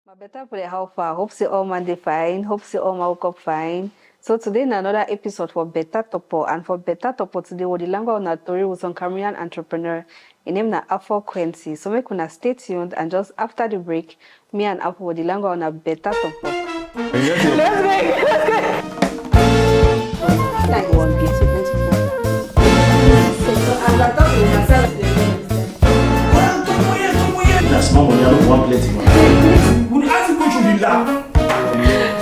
My better play how far. Hope see all man dey fine. Hope see all my woke up fine. So today in another episode for Better Torpoh, and for Better Torpoh today we the language on a story with some Cameroonian entrepreneur. His name na Afor Nkwenti. So make una stay tuned, and just after the break, me and Afor will the language on a Better Torpoh. Let's go. Like one bit. That's not money, I don't want plenty money. Would ask you to be laugh.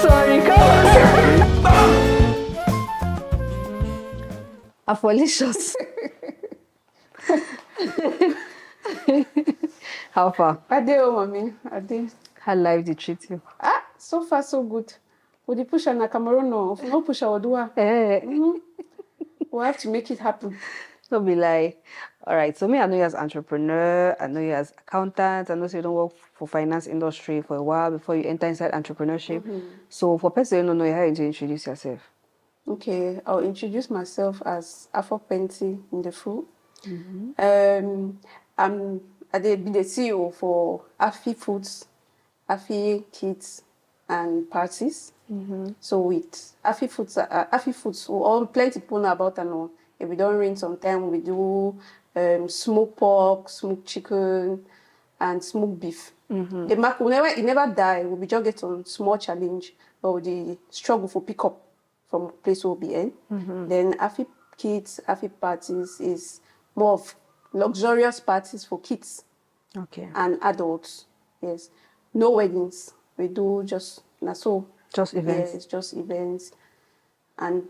Sorry, come on. Afolicious. How far? I did, mommy. I did. How life did treat you? So far so good. With the push on Cameroon, no. If no push, I will do it. We'll have to make it happen. So be like, all right. So me, I know you as entrepreneur. I know you as accountant. I know you don't work for finance industry for a while before you enter inside entrepreneurship. So for person you don't know, how you introduce yourself? Okay, I'll introduce myself as Afor Nkwenti Ndefru. I did be the CEO for AFI Foods, AFI Kids and Parties. So with AFI Foods, we all plenty people know about and all. If we don't ring sometime, we do smoked pork, smoked chicken, and smoked beef. The mark will never die. We just get on small challenge, but the struggle for pick up from place will be in. Then AFI Kids, AFI Parties is more of luxurious parties for kids and adults. Yes, no weddings. We do just events. Yes, just events and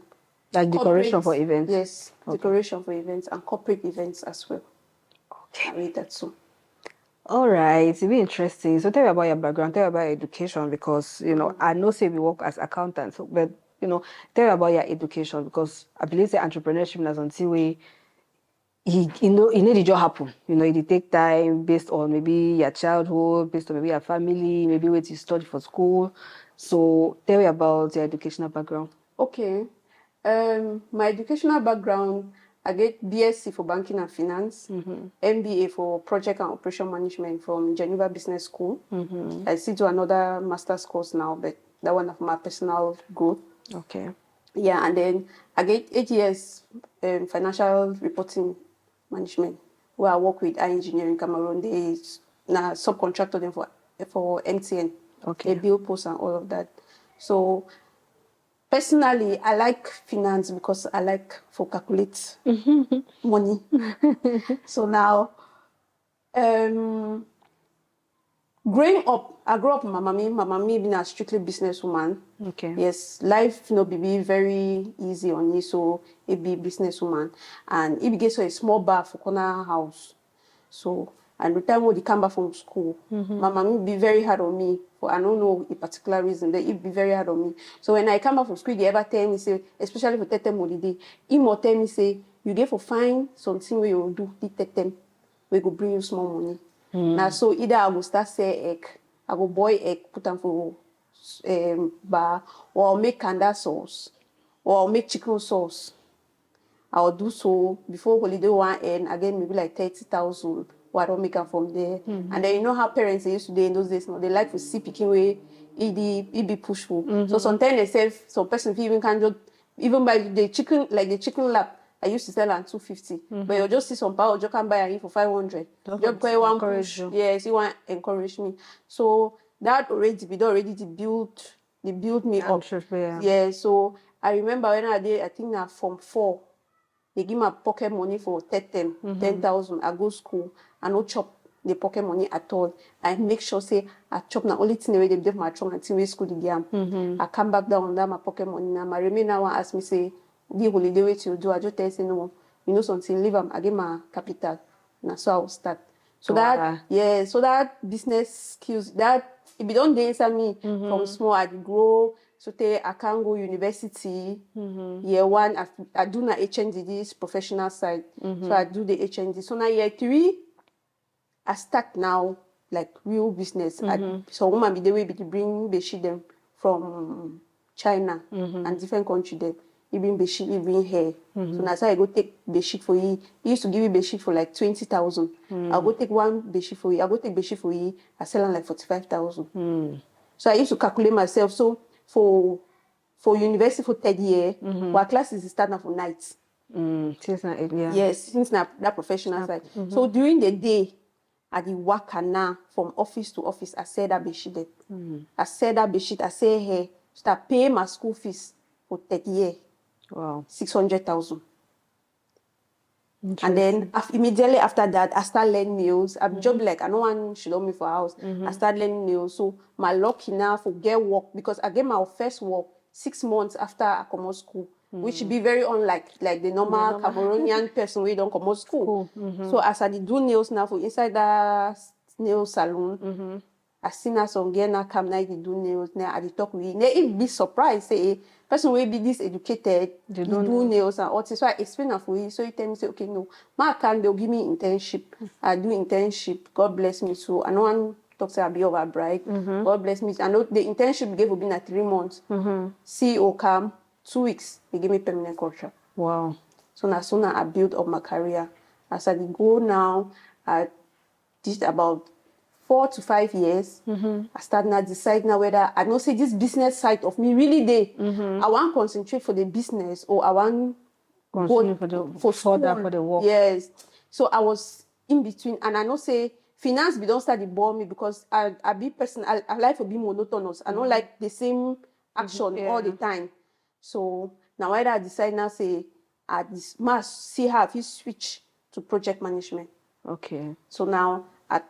like decoration for events. Yes, decoration for events and corporate events as well. I read that too. All right, it's really interesting. So tell me about your background, tell me about your education, because I know say we work as accountants, but tell me about your education, because I believe the entrepreneurship is until we it need just happen. It take time based on maybe your childhood, based on maybe your family, maybe what you study for school. So tell me about your educational background. Okay. My educational background, I get BSc for Banking and Finance, MBA for Project and Operation Management from Geneva Business School. I still do another master's course now, but that one of my personal growth. Okay. Yeah, and then I get 8 years financial reporting management, where I work with Engineering Cameroon. They now subcontractor them for MTN. Okay. They build posts and all of that. So personally, I like finance because I like for calculate money. So now, growing up, I grew up with my mommy. My mommy being a strictly businesswoman. Okay. Yes, life be very easy on me, so it be businesswoman. And it gets a small bar for corner house. So, and the time when they come back from school, my mommy be very hard on me. For I don't know a particular reason, that it be very hard on me. So when I come back from school, they ever tell me, say, especially for Tetem holiday, he more tell me, say, you get for find something where you do the Tetem, we go bring you small money. Now, so either I will start sell egg, I go boil egg, put them for bar, or I'll make kanda sauce, or I'll make chicken sauce. I'll do so before holiday one end, again maybe like 30,000. I don't make them from there. And then how parents they used to do in those days, they like to see picking way it be pushful. So sometimes they say some person even can just even buy the chicken, like the chicken lap I used to sell at 250. But you just see some power, you can buy it for 500. Just buy one push. Yes, you want to encourage me. So that already they build me up. Yeah, so I remember when I think now from 4. They give my pocket money for 10,000. I go school. I no chop the pocket money at all. I make sure say I chop the only thing they give my trunk until we school the game. I come back down under my pocket money. Now my remain now ask me say, the holiday what you do? I just tell say no, something leave them. I get my capital. And so I will start. So so that business skills that if you don't answer me from small, I grow. So I can't go university. Year 1, I do na HND, this professional side. So I do the HND. So now year 3, I start now like real business. So woman be the way to bring them from China and different country there. even bedsheet, even hair. So that's how I go take bedsheet for you. He used to give me bedsheet for like 20,000. I'll go take one bedsheet for you. I'll go take bedsheet for you. I sell them like 45,000. So I used to calculate myself. So for university for third year, our classes start now for nights. Since now, yeah. Yes, since now that professional side. So during the day, I did work now from office to office. I said that bedsheet. I said that bedsheet. I say hey, start paying my school fees for third year. Wow. 600,000. And then immediately after that, I start learning nails. I'm job like I no one should help me for house. I start learning nails. So my lucky now for get work because I get my first work 6 months after I come out school, which be very unlike like the normal Cameroonian person who don't come out school. So as I did do nails now for inside that nail salon, I seen her some girl now come now they do nails now. I dey talk with you. It be surprised say person will be this educated, they do nails and all this. So I explain that for you. So you tell me say okay no, my account they'll give me internship. I do internship. God bless me. So I know one talk say I be over bright. God bless me. I know the internship gave will be na 3 months. CEO come 2 weeks. They give me permanent contract. Wow. So now soon I build up my career. As I go now, I did about 4 to 5 years. I start now decide now whether I know say this business side of me really day. I want to concentrate for the business or I want Continue for school. for the work. Yes. So I was in between, and I know say finance be don't start to bore me because I be person. I like to be monotonous. I don't like the same action all the time. So now whether I decide now say I must see how if you switch to project management. Okay. So now I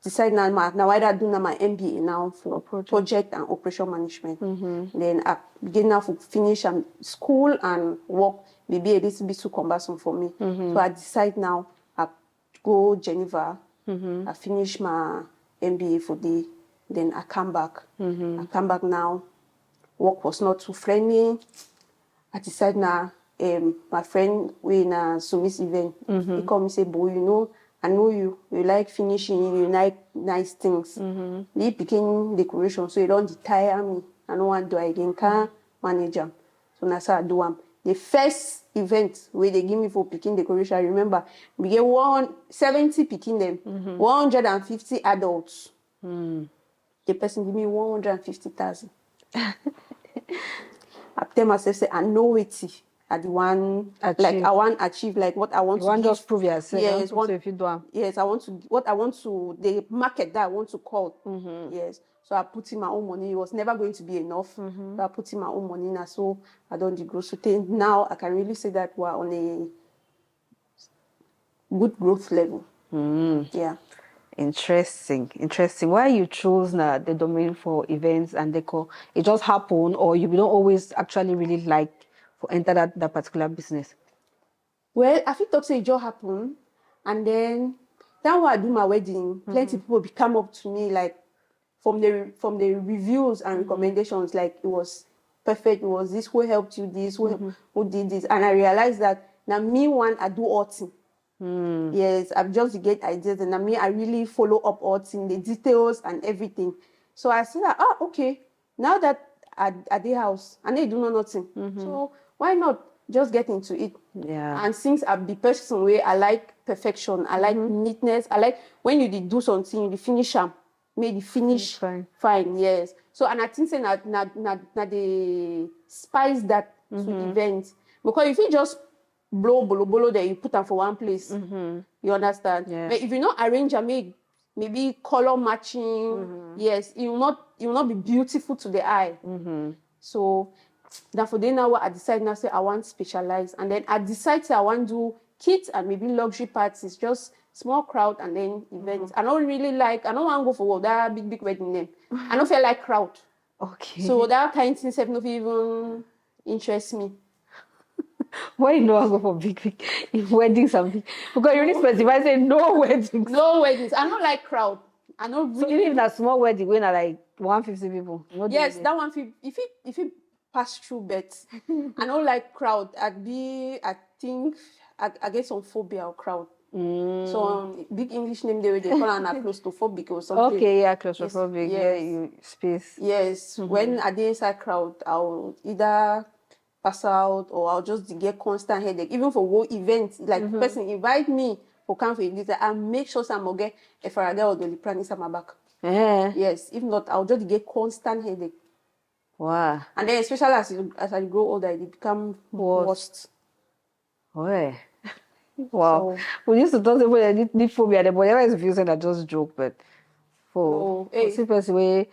decide now whether I do now my MBA now for project and operation management. Then I begin now to finish school and work. Maybe a little bit too cumbersome for me. So I decide now I go Geneva. I finish my MBA for the. Then I come back. I come back now. Work was not too friendly. I decide now. My friend we in a Sumis event. He call me say, boy, you know, I know you like finishing, you like nice things. He became decoration, so you don't tire me. I don't want to do it again. Can't manage them. So that's how I do them. The first event where they give me for picking decoration, I remember we get 170 picking them, 150 adults. The person give me 150,000. I tell myself, say, I know it. I the one like I want to achieve like what I want You to want give. just prove yourself. Yes, So if you do yes, I want to what I want to the market that I want to call. Yes. So I put in my own money. It was never going to be enough. So I put in my own money now. So I don't the growth. So now I can really say that we're on a good growth level. Yeah. Interesting. Why you chose now the domain for events and decor? It just happened, or you don't always actually really like for enter that particular business? Well, I think talk say it just happened, and then when I do my wedding, plenty people be come up to me like from the reviews and recommendations, like it was perfect. It was this who helped you, this who did this, and I realized that now me one I do all thing. Yes, I've just get ideas, and I really follow up all thing, the details and everything. So I said, okay, now that I did house, and they do know nothing, so why not just get into it? Yeah. And since I'm the person where I like perfection, I like neatness, I like when you did do something, you finish them, make the finish fine. Yes. So and I think say na the spice that to event, because if you just bolo there, you put them for one place. You understand? Yeah. But if you not arrange and make maybe color matching, yes, it will not be beautiful to the eye. So that for then now I decide now say I want specialize, and then I decide say I want to do kids and maybe luxury parties, just small crowd and then events. I don't want to go for that big wedding name. I don't feel like crowd. Okay. So that kind of thing not even interest me. Why you don't go for big weddings something? Because you really specify say no weddings. No weddings. I don't like crowd. I don't really. So even if that small wedding when are like 150 people. Yes, that one if it pass through, but I don't like crowd. I think I get some phobia of crowd. So big English name they call an claustrophobic or something. Okay, yeah, claustrophobic. Yes. Yeah, you space. Yes. When I dey inside crowd, I'll either pass out, or I'll just get constant headache. Even for work events, like person invite me for come for this, I make sure some get a farage or doliprane inside my back. Yes, if not, I'll just get constant headache. Wow. And then especially as I grow older, it become worse. Oh, wow. So, We used to talk about the phobia, but never used to feel that just joke, but for people way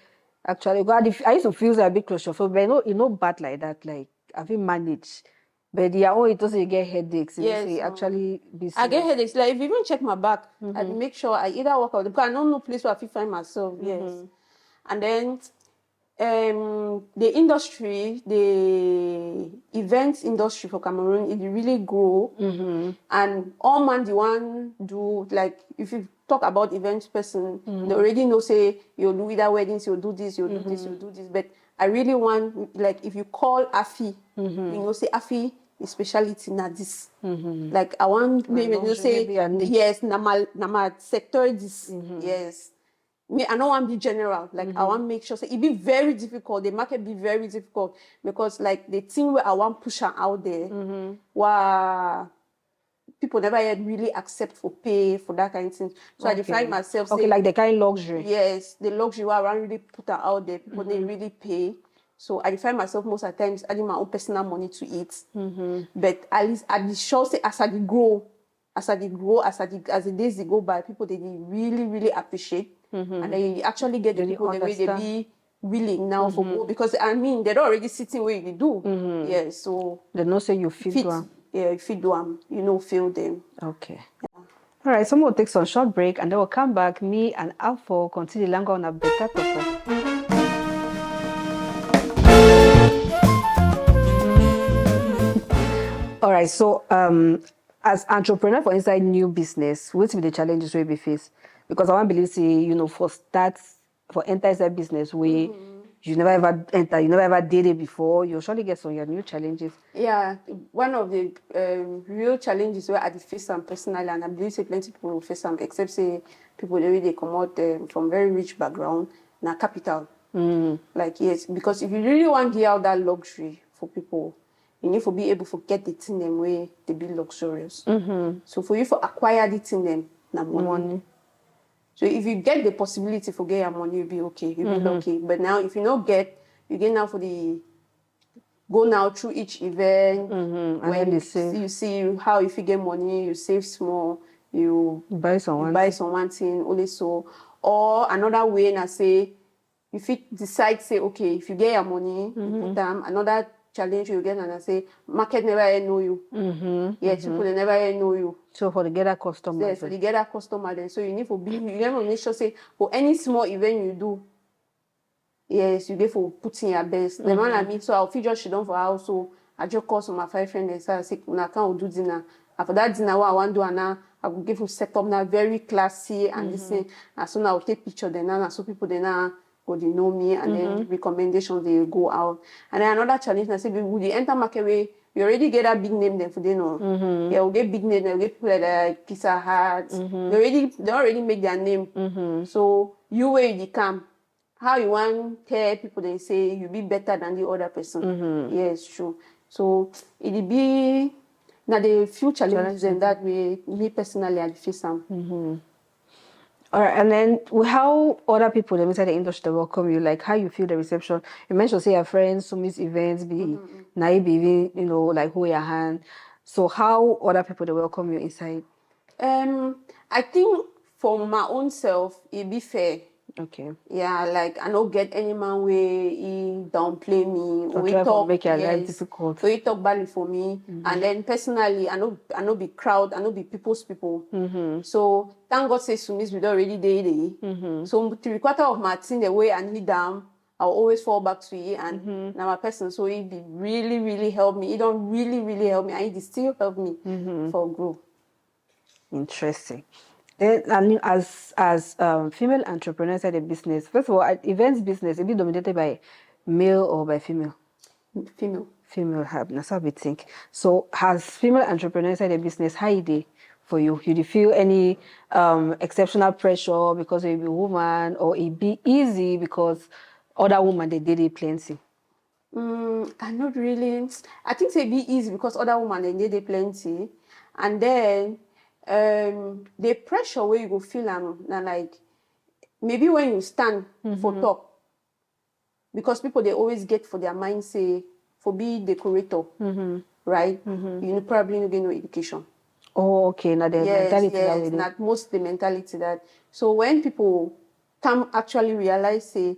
actually I used to feel a bit claustrophobic, but no bad like that, like I've been managed. But yeah, it doesn't get headaches. yes, Actually I get headaches. Like if you even check my back, I make sure I either walk out because I don't know place where I feel find myself. Yes, and then the industry, the events industry for Cameroon, it really grow. And all man the one do, like if you talk about events person, they already know say you'll do either weddings, you'll do this, you'll do this, you'll do this. But I really want, like if you call Affy, you know, say Affy is speciality na this. Like I want maybe you say yes, nama sector this. Yes. Me, I don't want to be general. Like I want to make sure say it be very difficult. The market be very difficult because like the thing where I want push out there, where people never yet really accept for pay for that kind of thing. So I define myself. Okay, like the kind of luxury. Yes, the luxury where I want really put her out there. People they really pay. So I define myself most of the times adding my own personal money to it. But at least I be sure say as the days they go by, people they really really appreciate. And they actually get the people the way they be willing now for go because I mean they're already sitting where you do. Yeah, so they know say you fit one. Yeah, if you do them, you know, feel them. Okay. Yeah. All right, so we'll take some short break and then we'll come back. Me and Afor continue longer on a better topic. All right, so as entrepreneur for inside new business, what will be the challenges we be face? Because I want to believe, say, you know, for enter inside business, you never ever enter, you never ever did it before, you'll surely get some your new challenges. Yeah, one of the real challenges where I face them personally, and I believe say plenty people will face them, except say people they come out from very rich background, na capital. Like yes, because if you really want to get out that luxury for people, you need to be able to get the thing them way they be luxurious. So for you to acquire the thing them, na money. So if you get the possibility for get your money, you'll be okay. You'll be lucky. But now if you don't get, you get now for the go now through each event. When you see how if you get money, you save small, you buy someone thing only so. Or another way, and I say, if you decide say okay, if you get your money, you put them another challenge you get, and I say market never know you. Yes, people they never know you. So for the get that customer. Yes, for the get that customer then. So you need to make sure say for any small event you do, yes, you get for putting your best. The man I meet, so I'll feature she done for house. So I just call some of my 5 friends and say, I say, I can't do dinner. After that dinner, what I want to do now, I will give you set up now very classy and this thing. And so now I'll take picture then now, so people then now go they know me and then recommendations they go out. And then another challenge, I say, would you enter market way? You already get that big name then for they know. Yeah, we'll get big name, they'll get people like Pizza Hut. They already make their name. So you where you come. How you want to tell people they say you be better than the other person. Yes, true. So it'll be now the few challenges and that way me personally I face them. All right, and then how other people inside the industry welcome you, like how you feel the reception. You mentioned say your friends, so miss events, be naive, even you know, like hold your hand. So how other people they welcome you inside? I think for my own self, it be fair. Okay. Yeah, like I don't get any man where he downplay me or try to make your life difficult. So he talk badly for me, and then personally, I know be crowd, I know be people's people. So thank God say Sumis we already day. So 3/4 of my thing the way I need them, I'll always fall back to it, and now my person. So he be really really help me. He don't really help me, and he still help me for grow. Interesting. Then, I mean, as female entrepreneurs at the business, first of all, events business, is it dominated by male or by female? Female. Female, that's how we think. So, has female entrepreneurs at the business, how is it for you? You feel any exceptional pressure because you be a woman, or it be easy because other women they did it plenty? I not really. I think it be easy because other women they plenty, and then the pressure where you go feel and like maybe when you stand for talk, because people they always get for their mind say for be decorator, right? You probably not get no education. Oh, okay. Now the mentality that way. Not most the mentality that. So when people come actually realize say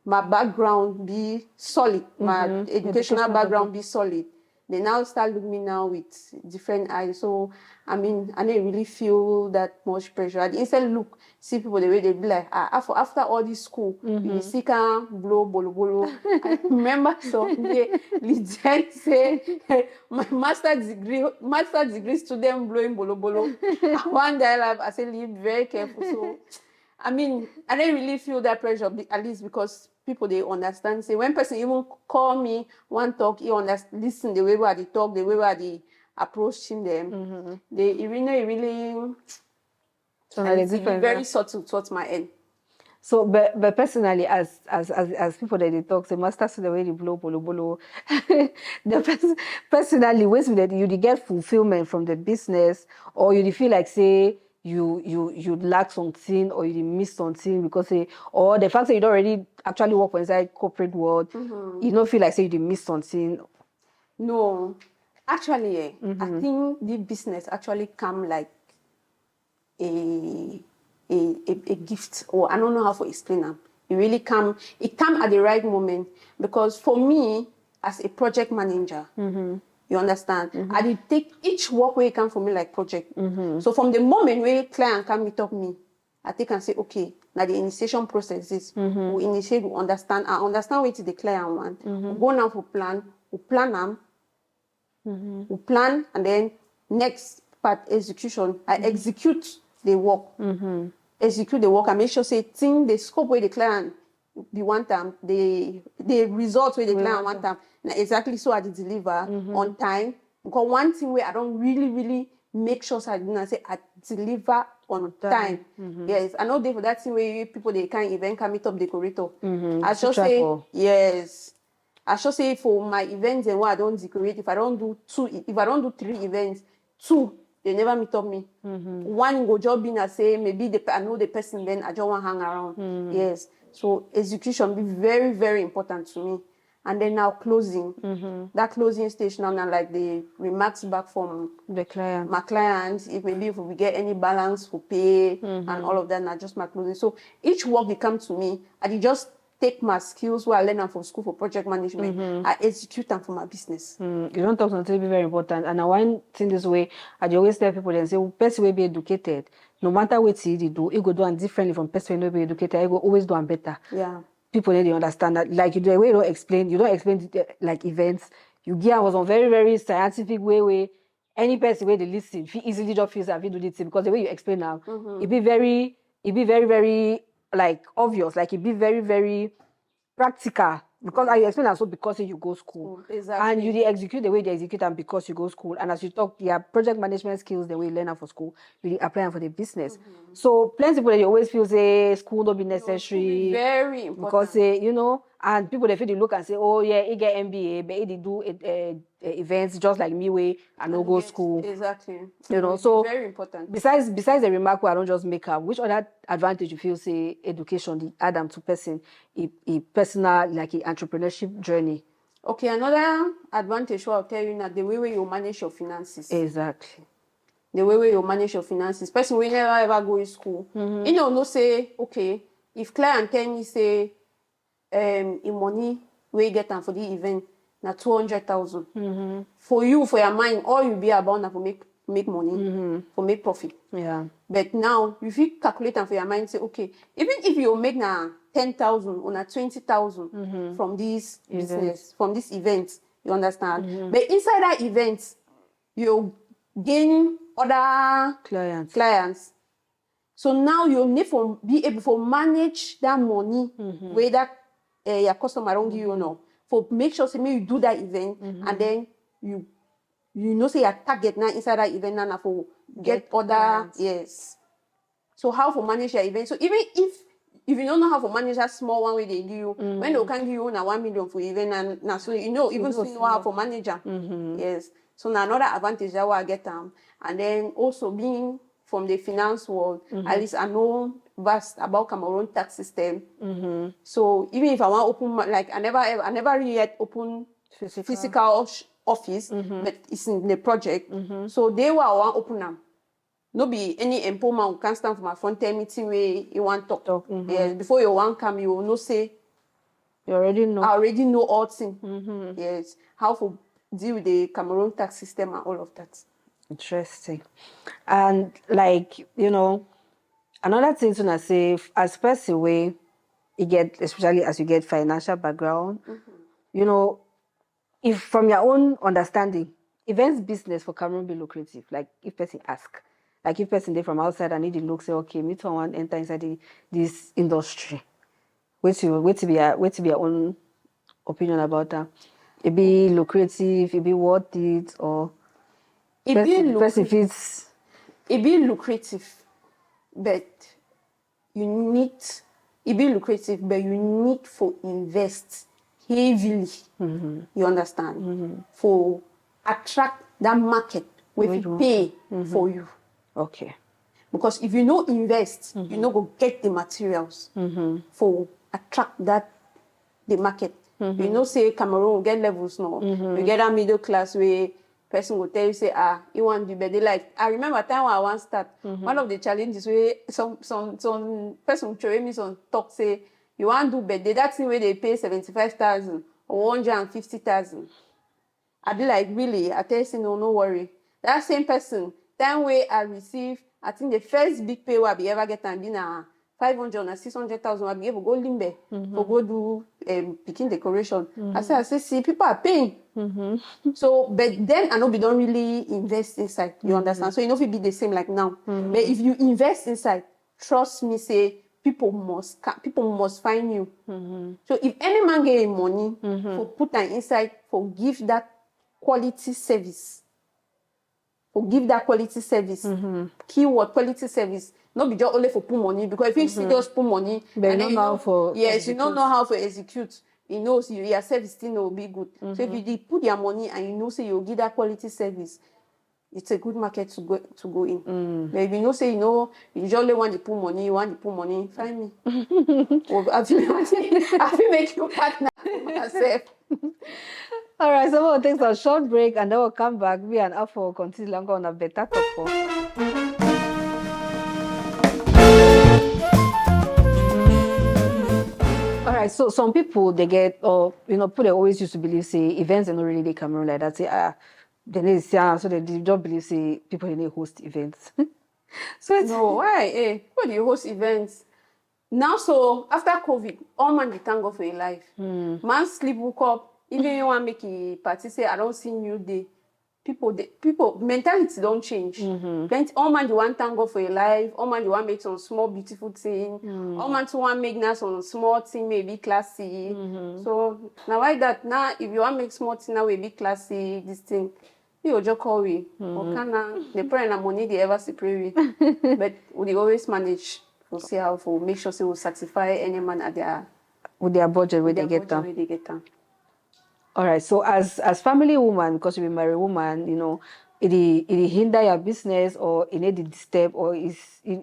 my background be solid, my educational background be solid, they now start looking me now with different eyes. So I mean, I didn't really feel that much pressure. I instead look, see people the way they be like, after all this school, you see can blow bolo bolo. I remember someday, legend say my master degree student blowing bolo bolo. One day I said, be very careful. So I mean, I didn't really feel that pressure, at least because people, they understand. Say, when person even call me, one talk, he understand, listen the way where they talk, the way where they approaching them. They really, So now and the it's difference. very subtle towards my end. So, but personally, as people that they talk, say masters to the way they blow bolo bolo. Personally, ways that you dey get fulfillment from the business, or you dey feel like say you lack something or you dey miss something because say, or the fact that you don't already actually work for inside corporate world, you don't feel like say you dey miss something. No, actually, I think the business actually come like a gift, or I don't know how to explain them. It come at the right moment, because for me as a project manager, you understand, I did take each work where it come for me like project. So from the moment where client come meet up me, I take and say, okay, now the initiation process is we initiate, we understand, I understand what the client want. We go now for plan, we plan them, we plan, and then next part execution. I execute the work. Execute the work. I make sure say thing the scope where the client be want them, the result where the client want them. Now exactly so I deliver on time. Because one thing where I don't really make sure so I do not say I deliver on time. Yes, I know they for that thing where people they can't even come meet up decorator. I should say yes. I should say for my events and what I don't decorate, if I don't do 3 events, 2 they never meet up me. One go job in, I say maybe I know the person, then I just want to hang around. Yes. So execution be very, very important to me. And then now closing. That closing stage now like the remarks back from The client. my clients, if we get any balance for pay and all of that, not just my closing. So each work they come to me, I did just take my skills where I learn them from school for project management. I execute them for my business. You don't talk something be very important. And I want thing this way, I dey always tell people and say, person will be educated. No matter what they do, it go do and differently from person will be educated. It go always do and better. Yeah. People they understand that. Like the way you don't explain like events. You give was on very, very scientific way any person where they listen, feel easily just feels that we do this thing, because the way you explain now, it be very, very like obvious, like it be very, very practical, because I explain also because you go school. Exactly. And you dey execute the way they execute and because you go school. And as you talk, your project management skills, the way you learn them for school, you dey apply them for the business. So plenty people they always feel say school don't be necessary. Very important. Because and people they feel they look and say, oh yeah, he get MBA, but he do events just like me way and no go school. Exactly. So very important. Besides the remark where I don't just make up, which other advantage you feel say education the add them to person a personal like a entrepreneurship journey? Okay, another advantage what I'll tell you now, the way you manage your finances. Exactly. The way you manage your finances. Person will never ever go to school. You know, no say, okay, if client tell me say in money where you get them for the event, now 200,000. For you, for your mind, all you be about now for make money, for make profit. Yeah. But now, if you calculate them for your mind, say, okay, even if you make now 10,000 or now 20,000 from this business, from this event, you understand? But inside that event, you gain other clients. So now you need to be able to manage that money where that your customer don't give you now. For make sure say you do that event and then you know say your target now inside that event now for get other clients. Yes. So how to manage your event? So even if if you don't know how to manage that small one way they give you, when they can give you na 1 million for even and so you know even still know how to manage them. Yes. So now another advantage that I get them, and then also being from the finance world, at least I know vast about Cameroon tax system. So even if I want to open like I never really yet open physical office, but it's in the project. So they were I want open them. No be any empowerment who can stand for my front tell meeting where you want to talk. Yes, before you want come, you will know say You already know. I already know all things. Yes, how to deal with the Cameroon tax system and all of that. Interesting. And like, another thing to say, as person way you get, especially as you get financial background, if from your own understanding, events business for Cameroon be lucrative. Like if person ask, like if person they from outside and need to look say, okay, me too I want enter inside this industry. Wait to be your own opinion about that. It be lucrative, it be worth it, or It be lucrative. it's It be lucrative, but you need it be lucrative, but you need to invest heavily. You understand? For attract that market where you pay for you. okay. Because if you no invest, you no go get the materials for attract the market. You know, say Cameroon will get levels now. You get a middle class where person will tell you say you want to be better. Like I remember time when I want start, one of the challenges where some person show me some talk say you want to do better. That's the way they pay 75,000 or 150,000. I be like, really? I tell you, no worry. That same person, time way I receive, I think the first big pay I be ever get and be na 500 or 600,000. I be able to go limbe for go do picking decoration. I say, see, people are paying. So, but then I know we don't really invest inside. You understand? So you know if it be the same like now. But if you invest inside, trust me, say people must find you. So if any man get money for put that inside for give that quality service. For give that quality service. Keyword quality service. Not be just only for put money, because if you see just put money But and then you know execute. you don't know how to execute. He knows your service still will be good. So if you put your money and you know say you'll give that quality service, it's a good market to go in. But if you know say you just only want to put money, find me. I feel make you partner with myself. All right, so we'll take a short break and then we'll come back. We and Afor will continue longer on a better Torpoh. All right, so some people they get, or people they always used to believe say events are not really they Cameroon like that. Say they need to so they don't believe say people they need host events. So it's No, why? Why do you host events? Now, so after COVID, all man they thank God for your life. Man sleep, woke up. Even you want make a party, say I don't see new day. People mentality don't change. All man you want thank God for your life. All man you want make some small beautiful thing. All man to want make now some small thing maybe classy. So now why that now if you want make small thing now we be classy this thing. You just call we. Or can the parent and money they ever separate we. But we always manage to see how to make sure say we satisfy any man at their with their budget where they get them. All right. So as family woman, because you be married woman, it hinder your business or it need to disturb or you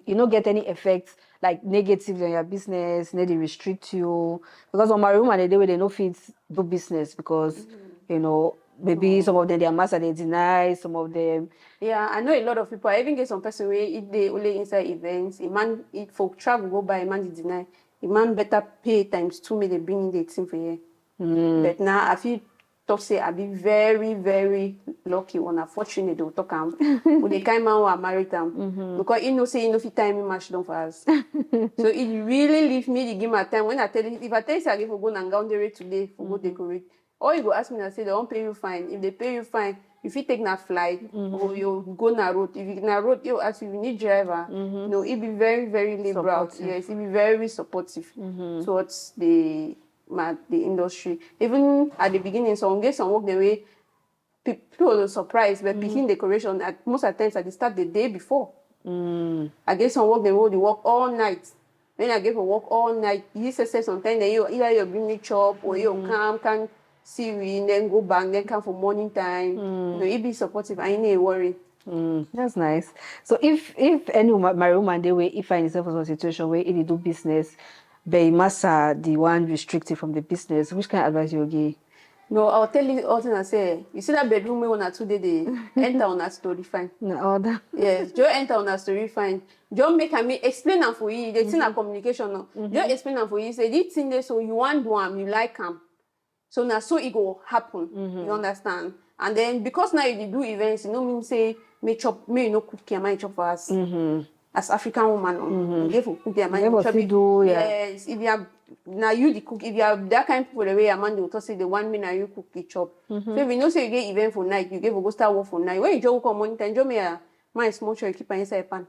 don't get any effects like negatively on your business, need to restrict you. Because on married woman, they no fit do business because maybe some of them their master they deny, some of them. Yeah, I know a lot of people. I even get some person where if they only inside events, a man if for travel go by, a man they deny. A man better pay times 2 may they bring in the team for you. But now I feel talk say I be very, very lucky when unfortunate they will talk with the kind man who are married them. Because he know say he know fit time match done for us. So it really leave me to give my time. When I tell you if I tell you say I give for go and go the rate today for go decorate. Or you go ask me and say they won't pay you fine. If they pay you fine, if you take that flight or you go na road, if you na road, you ask if you need driver. It be very, very liberal. Yes, it be very supportive towards the industry. Even at the beginning, some get some work the way people are surprised, but picking decoration most of the times I start the day before. I get some work the way they work all night. when I get to work all night, you say sometimes then you bring me chop or you come can see we then go back then come for morning time. You be supportive. I ain't worry. That's nice. So if any my woman they way if find yourself in a situation where they do business, but you must the one restricted from the business, which kind of advice you give? No, I'll tell you all things I say. You see that bedroom we want to do they enter on a story fine. No other. Yes, just enter on a story fine. Just make me explain them for you. The thing a communication. No. Just explain them for you. Say this thing there, so you want do them, you like them. So now so it go happen. You understand? And then because now you do events, you know mean say me chop me you know cook your mind chop for us. As African woman, you give cook your mind chop. Yes, if you are now you the cook, if you are that kind of people the way a man they will say the 1 minute you cook the chop. So if you know say you get event for night, you give a go start work for night. When you just come morning time, just me my small child keep inside pan.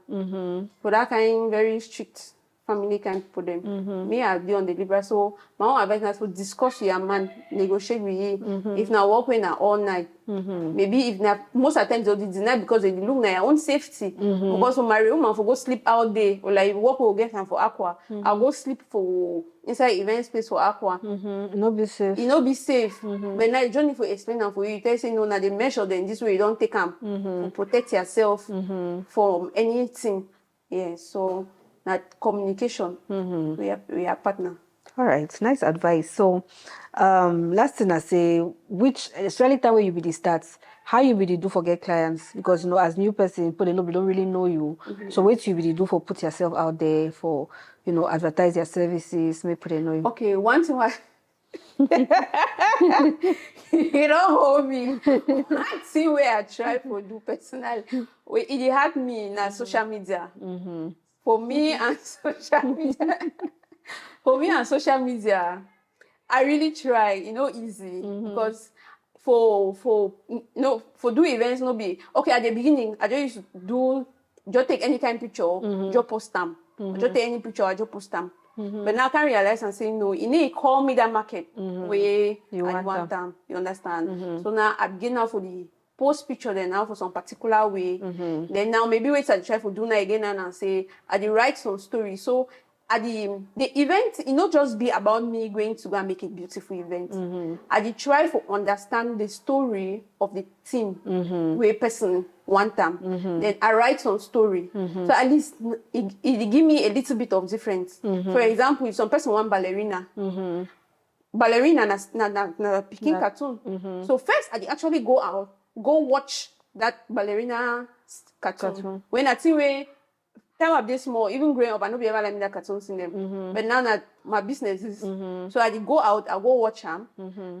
For that kind very strict family kind for them. Me I be on the liberal. So my own advice is to discuss with your man, negotiate with you. If now work when all night. Maybe if now most of the times they'll deny because they look na your own safety. Because for my woman for go sleep out there or like work will get time for aqua. I'll go sleep for inside event space for aqua. No be safe. You know be safe. But now Johnny for explain them for you. You tell say no, now they measure them this way you don't take them to protect yourself from anything. Yeah, so that communication. We are partner. All right, nice advice. So, last thing I say, which especially time when you be the stats, how you be the do for get clients because you know as new person, people they don't really know you. So, what you be the do for put yourself out there for you know advertise your services, make people they know you. Okay, one thing why you don't hold me. One thing where I try to do personal, it had me in social media. For me and social media. For me and social media, I really try, you know, easy because for do events, no be okay at the beginning. I just used to do just take any kind of picture, just post them. Just take any picture, I just post them. But now I can realize and say no, you need to call me that market where You I want want them. You understand? So now I begin now for the post picture then now for some particular way. Then now maybe wait I try for do now again and say I dey write some story. So at the event, it not just be about me going to go and make a beautiful event. I did try to understand the story of the team where person want them. Then I write some story. So at least it give me a little bit of difference. For example, if some person want ballerina, ballerina na picking cartoon. So first I did actually go watch that ballerina cartoon. When I think we time of this small, even growing up, I know be ever like me that cartoons in them. But now that my business is, so I did go out, I go watch them.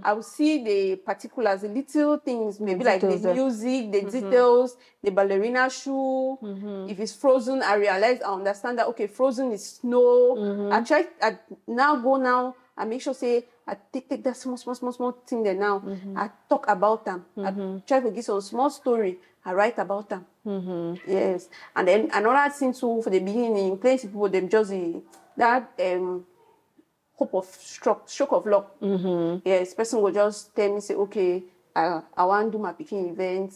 I will see the particulars, the little things, maybe like the music, the details, the ballerina shoe. If it's frozen, I realize, I understand that, okay, frozen is snow. I I make sure say, I take that small thing there now. I talk about them. I try to give some small story. I write about them. Yes. And then another thing too, for the beginning, plenty people, them just that hope of stroke of luck. Yes, person will just tell me, say, okay, I want to do my picking event.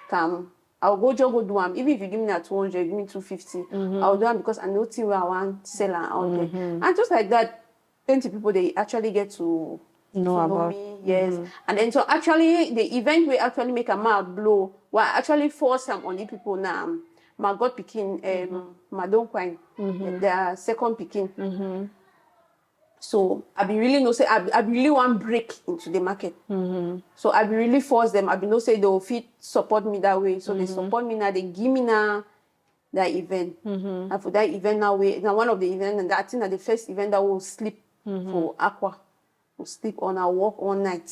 Come. I'll just go do them. Even if you give me that 200, give me 250. I'll do them because I know thing where I want to sell out there. And just like that, plenty people, they actually get to know about me. Yes. And then so actually, the event will actually make a mouth blow. Well, actually force some on the people now. Margo picking, Margo Nkwenti, their second picking. So I be really no say I be really want break into the market. So I be really force them. I be no say they will fit support me that way. So they support me now. They give me now that event. And for that event now, one of the events, and I think that the first event that will sleep for aqua, will sleep on our work all night.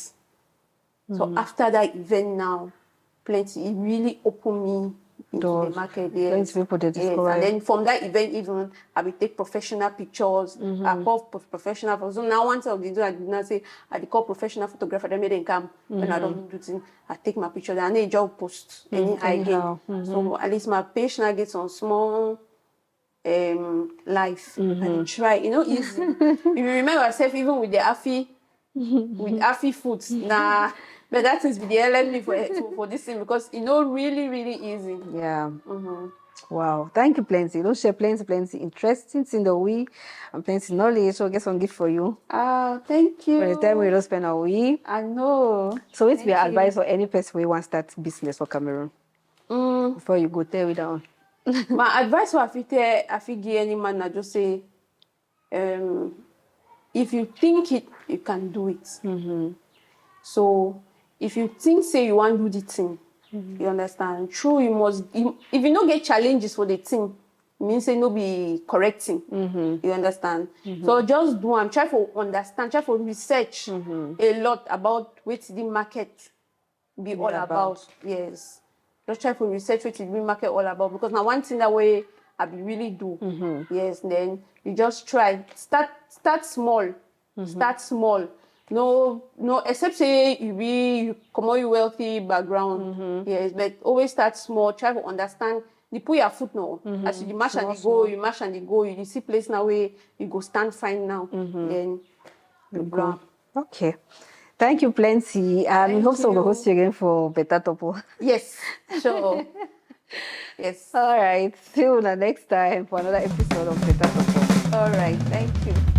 So after that event now, plenty it really opened me into the market. Yes. People they discover. And then from that event, even I will take professional pictures. I call professional photos. So now once I do, I did not say I call professional photographer. They made them come when I don't do things. I take my picture and they just post again. So at least my page now gets on small life and try. You know, easy. If you remember yourself, even with the AFI, with AFI Foods, nah. But that is the LME for this thing because you know really, really easy. Yeah. Wow, thank you plenty. You don't share plenty interesting thing the we and plenty knowledge. So I get some gift for you. Thank For the time we you. don't spend our we. I know. So it's be Thank you. advice for any person who wants to start business for Cameroon. Before you go tear it down. My advice for Affy give any man, I just say, if you think it, you can do it. So if you think say you want to do the thing, you understand. True, you must. If you don't get challenges for the thing, it means say no be correcting. You understand. So just do and try to understand, try to research a lot about what the market be all about. Yes. Just try to research what the market all about, because now one thing that way I be really do. Yes, then you just try. Start small. Start small. No, except say you come out wealthy background. Yes, but always start small. Try to understand. You put your foot now. As you mash and you go, you mash and you go. You see place now where you go stand fine now. Then you go. Okay. Thank you plenty. We hope so we'll host you again for better Torpoh. Yes, sure. Yes. All right. See you next time for another episode of Better Torpoh. All right. Thank you.